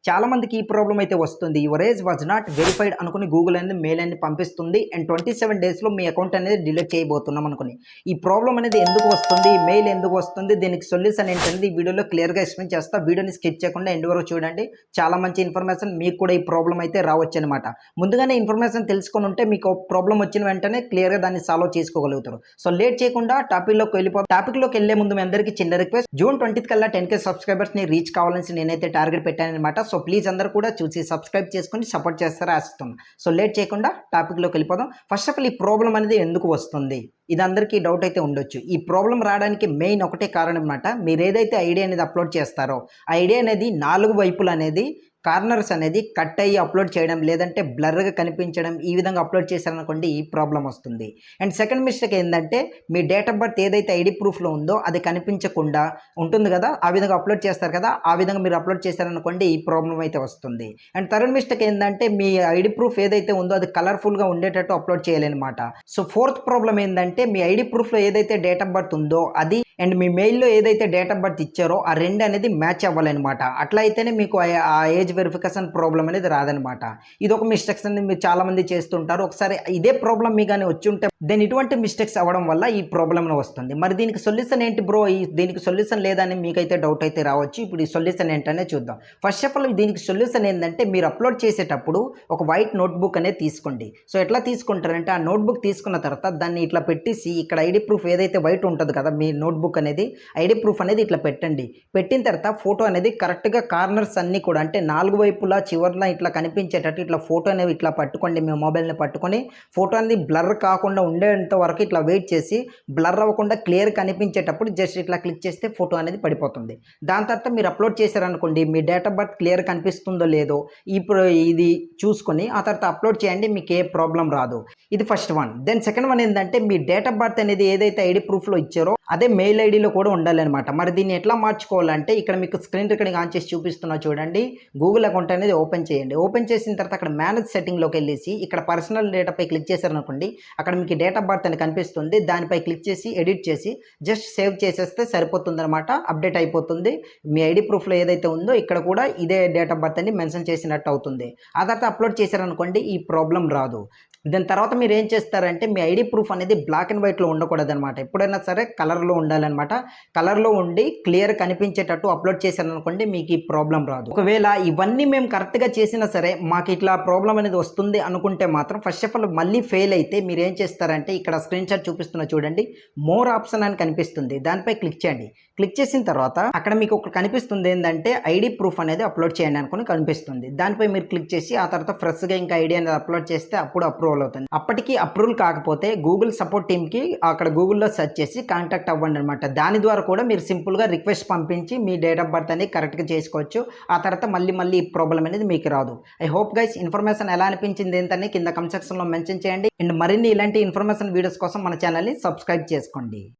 చాలా మందికి ఈ ప్రాబ్లం అయితే వస్తుంది. Your age was not verified అనుకుని గూగుల్ అనేది మెయిల్ అనేది పంపిస్తుంది. అండ్ 27 డేస్‌లో మీ అకౌంట్ అనేది డిలీట్ చేయబోతున్నాం అనుకుని. ఈ ప్రాబ్లం అనేది ఎందుకు వస్తుంది? మెయిల్ ఎందుకు వస్తుంది? దీనికి సొల్యూషన్ ఏంటనేది ఈ వీడియోలో క్లియర్‌గా ఎక్స్‌ప్లెయిన్ చేస్తా. వీడియోని స్కిప్ చేయకుండా ఎండ్ వరకు చూడండి. చాలా మంచి ఇన్ఫర్మేషన్ మీకు కూడా ఈ ప్రాబ్లం అయితే రావచ్చనమాట. ముందుగానే ఇన్ఫర్మేషన్ తెలుసుకొని ఉంటే మీకు ప్రాబ్లం వచ్చిన వెంటనే క్లియర్‌గా దాన్ని సాల్వ్ చేసుకోగలుగుతారు. సో లేట్ చేయకుండా టాపిక్‌లోకి వెళ్ళే ముందు మీ అందరికీ చిన్న రిక్వెస్ట్. జూన్ 20th కల్లా 10K సబ్స్క్రైబర్స్‌ని రీచ్ కావాలని నేనైతే టార్గెట్ పెట్టాననమాట. సో ప్లీజ్ అందరూ కూడా చూసి సబ్స్క్రైబ్ చేసుకొని సపోర్ట్ చేస్తారా ఆశిస్తున్నాను. సో లేట్ చేయకుండా టాపిక్‌లోకి వెళ్ళిపోదాం. ఫస్ట్ ఆఫ్ ఆల్ ఈ ప్రాబ్లం అనేది ఎందుకు వస్తుంది? ఇది అందరికీ డౌట్ అయితే ఉండొచ్చు. ఈ ప్రాబ్లం రావడానికి మెయిన్ ఒకటే కారణం అనమాట. మీరు ఏదైతే ఐడియా అనేది అప్లోడ్ చేస్తారో ఆ ఐడియా అనేది 4 వైపులు అనేది కార్నర్స్ అనేది కట్ అయ్యి అప్లోడ్ చేయడం, లేదంటే బ్లర్‌గా కనిపించడం, ఈ విధంగా అప్లోడ్ చేశారనుకోండి ఈ ప్రాబ్లం వస్తుంది. అండ్ సెకండ్ మిస్టేక్ ఏందంటే మీ డేట్ ఆఫ్ బర్త్ ఏదైతే ఐడీ ప్రూఫ్‌లో ఉందో అది కనిపించకుండా ఉంటుంది కదా, ఆ విధంగా అప్లోడ్ చేస్తారు కదా, ఆ విధంగా మీరు అప్లోడ్ చేశారనుకోండి ఈ ప్రాబ్లం అయితే వస్తుంది. అండ్ థర్డ్ మిస్టేక్ ఏందంటే మీ ఐడీ ప్రూఫ్ ఏదైతే ఉందో అది కలర్‌ఫుల్‌గా ఉండేటట్టు అప్లోడ్ చేయాలనమాట. సో ఫోర్త్ ప్రాబ్లం ఏందంటే మీ ఐడీ ప్రూఫ్‌లో ఏదైతే డేట్ ఆఫ్ బర్త్ ఉందో అది అండ్ మీ మెయిల్‌లో ఏదైతే డేట్ ఆఫ్ బర్త్ ఇచ్చారో ఆ 2 అనేది మ్యాచ్ అవ్వాలనమాట. అట్లా అయితేనే మీకు ఆ ఏజ్ వెరిఫికేషన్ ప్రాబ్లం అనేది రాదనమాట. ఇదొక మిస్టేక్స్ అనేది మీరు చాలామంది చేస్తుంటారు. ఒకసారి ఇదే ప్రాబ్లం మీకు గాని వచ్చుంటే దెన్ ఇటువంటి మిస్టేక్స్ అవ్వడం వల్ల ఈ ప్రాబ్లం వస్తుంది. మరి దీనికి సొల్యూషన్ ఏంటి బ్రో? దీనికి సొల్యూషన్ లేదని మీకైతే డౌట్ అయితే రావచ్చు. ఇప్పుడు ఈ సొల్యూషన్ ఏంటనే చూద్దాం. ఫస్ట్ ఆఫ్ ఆల్ దీనికి సొల్యూషన్ ఏంటంటే మీరు అప్లోడ్ చేసేటప్పుడు ఒక వైట్ నోట్‌బుక్ అనేది తీసుకోండి. సో ఎట్లా తీసుకుంటారంటే ఆ నోట్‌బుక్ తీసుకున్న తర్వాత దాన్ని ఇట్లా పెట్టేసి ఇక్కడ ఐడీ ప్రూఫ్ ఏదైతే వైట్ ఉంటది కదా మీ నోట్‌బుక్ అనేది, ఐడీ ప్రూఫ్ అనేది ఇట్లా పెట్టండి. పెట్టిన తర్వాత ఫోటో అనేది కరెక్ట్‌గా కార్నర్స్ అన్నీ కూడా అంటే 4 వైపులా చివర్న ఇట్లా కనిపించేటట్టు ఇట్లా ఫోటో అనేవి ఇట్లా పట్టుకోండి. మీ మొబైల్‌ని పట్టుకొని ఫోటో అనేది బ్లర్ కాకుండా ఉండేంత వరకు ఇట్లా వెయిట్ చేసి బ్లర్ అవ్వకుండా క్లియర్ కనిపించేటప్పుడు జస్ట్ ఇట్లా క్లిక్ చేస్తే ఫోటో అనేది పడిపోతుంది. దాని తర్వాత మీరు అప్లోడ్ చేశారనుకోండి మీ డేట్ ఆఫ్ బర్త్ క్లియర్ కనిపిస్తుందో లేదో ఇప్పుడు ఇది చూసుకొని ఆ తర్వాత అప్లోడ్ చేయండి. మీకు ఏ ప్రాబ్లం రాదు. ఇది first one. Then second one ఏంటంటే మీ డేట్ ఆఫ్ బర్త్ అనేది ఏదైతే ఐడీ ప్రూఫ్‌లో ఇచ్చారో అదే మెయిల్ ఐడీలో కూడా ఉండాలన్నమాట. మరి దీన్ని ఎట్లా మార్చుకోవాలంటే ఇక్కడ మీకు స్క్రీన్ రికార్డింగ్ ఆన్ చేసి చూపిస్తున్నా చూడండి. గూగుల్ అకౌంట్ అనేది ఓపెన్ చేయండి. ఓపెన్ చేసిన తర్వాత అక్కడ మేనేజ్ సెట్టింగ్‌లోకి వెళ్ళేసి ఇక్కడ పర్సనల్ డేటాపై క్లిక్ చేశారనుకోండి అక్కడ మీకు డేట్ ఆఫ్ బర్త్ అని కనిపిస్తుంది. దానిపై క్లిక్ చేసి ఎడిట్ చేసి జస్ట్ సేవ్ చేసేస్తే సరిపోతుందన్నమాట. అప్డేట్ అయిపోతుంది. మీ ఐడీ ప్రూఫ్‌లో ఏదైతే ఉందో ఇక్కడ కూడా ఇదే డేట్ ఆఫ్ బర్త్ అని మెన్షన్ చేసినట్టు అవుతుంది. ఆ తర్వాత అప్లోడ్ చేశారనుకోండి ఈ ప్రాబ్లం రాదు. దాని తర్వాత మీరు ఏం చేస్తారంటే మీ ఐడీ ప్రూఫ్ అనేది బ్లాక్ అండ్ వైట్లో ఉండకూడదనమాట. ఎప్పుడైనా సరే కలర్లో ఉండాలన్నమాట. కలర్లో ఉండి క్లియర్ కనిపించేటట్టు అప్లోడ్ చేశారనుకోండి మీకు ఈ ప్రాబ్లం రాదు. ఒకవేళ ఇవన్నీ మేము కరెక్ట్గా చేసినా సరే మాకు ఇట్లా ప్రాబ్లం అనేది వస్తుంది అనుకుంటే మాత్రం ఫస్ట్ ఆఫ్ ఆల్ మళ్ళీ ఫెయిల్ అయితే మీరు ఏం చేస్తారంటే ఇక్కడ స్క్రీన్ షాట్ చూపిస్తున్నా చూడండి. మోర్ ఆప్షన్ అని కనిపిస్తుంది. దానిపై క్లిక్ చేయండి. క్లిక్ చేసిన తర్వాత అక్కడ మీకు ఒక కనిపిస్తుంది ఏంటంటే ఐడీ ప్రూఫ్ అనేది అప్లోడ్ చేయండి అనుకుని కనిపిస్తుంది. దానిపై మీరు క్లిక్ చేసి ఆ తర్వాత ఫ్రెష్గా ఇంకా ఐడి అనేది అప్లోడ్ చేస్తే అప్పుడు అప్రూవల్ అవుతుంది. అప్పటికి అప్రూవల్ కాకపోతే గూగుల్ సపోర్ట్ టీమ్కి అక్కడ గూగుల్లో సెర్చ్ చేసి కాంటాక్ట్ అవ్వండి అనమాట. దాని ద్వారా కూడా మీరు సింపుల్గా రిక్వెస్ట్ పంపించి మీ డేట్ ఆఫ్ బర్త్ అనేది కరెక్ట్గా చేసుకోవచ్చు. ఆ తర్వాత మళ్ళీ ఈ ప్రాబ్లం అనేది మీకు రాదు. ఐ హోప్ గైస్ ఇన్ఫర్మేషన్ ఎలా అనిపించింది ఏంటని కింద కమెంట్ సెక్షన్లో మెన్షన్ చేయండి. అండ్ మరిన్ని ఇలాంటి ఇన్ఫర్మేషన్ వీడియోస్ కోసం మన ఛానల్ని సబ్స్క్రైబ్ చేసుకోండి.